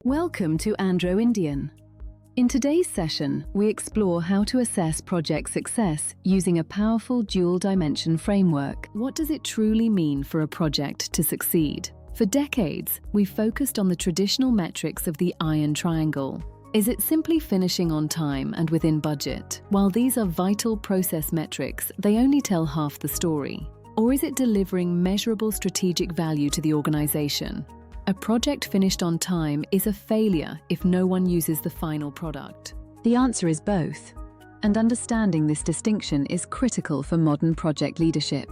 Welcome to AndroIndian. In today's session, we explore how to assess project success using a powerful dual-dimension framework. What does it truly mean for a project to succeed? For decades, we've focused on the traditional metrics of the iron triangle. Is it simply finishing on time and within budget? While these are vital process metrics, they only tell half the story. Or is it delivering measurable strategic value to the organization? A project finished on time is a failure if no one uses the final product. The answer is both, and understanding this distinction is critical for modern project leadership.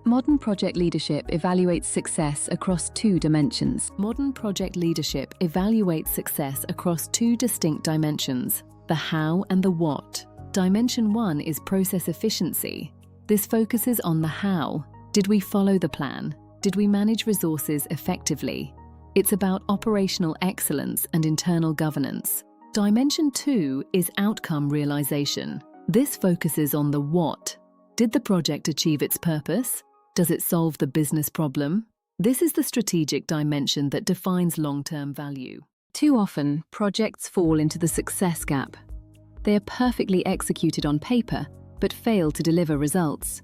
Modern project leadership evaluates success across two dimensions. Modern project leadership evaluates success across two distinct dimensions, the how and the what. Dimension 1 is process efficiency. This focuses on the how. Did we follow the plan? Did we manage resources effectively? It's about operational excellence and internal governance. Dimension 2 is outcome realization. This focuses on the what. Did the project achieve its purpose? Does it solve the business problem? This is the strategic dimension that defines long-term value. Too often, projects fall into the success gap. They are perfectly executed on paper, but fail to deliver results.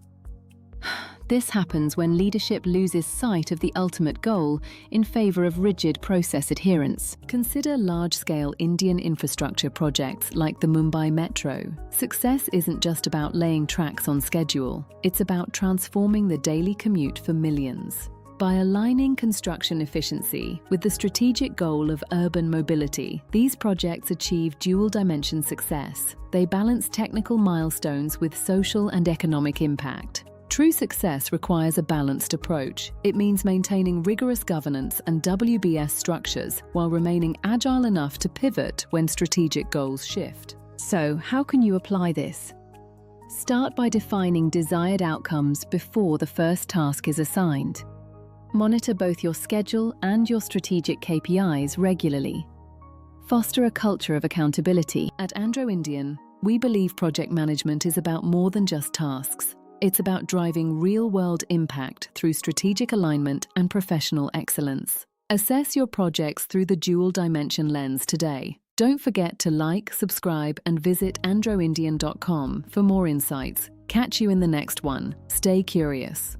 This happens when leadership loses sight of the ultimate goal in favor of rigid process adherence. Consider large-scale Indian infrastructure projects like the Mumbai Metro. Success isn't just about laying tracks on schedule. It's about transforming the daily commute for millions. By aligning construction efficiency with the strategic goal of urban mobility, these projects achieve dual-dimension success. They balance technical milestones with social and economic impact. True success requires a balanced approach. It means maintaining rigorous governance and WBS structures while remaining agile enough to pivot when strategic goals shift. So, how can you apply this? Start by defining desired outcomes before the first task is assigned. Monitor both your schedule and your strategic KPIs regularly. Foster a culture of accountability. At AndroIndian, we believe project management is about more than just tasks. It's about driving real-world impact through strategic alignment and professional excellence. Assess your projects through the dual-dimension lens today. Don't forget to like, subscribe, and visit AndroIndian.com for more insights. Catch you in the next one. Stay curious.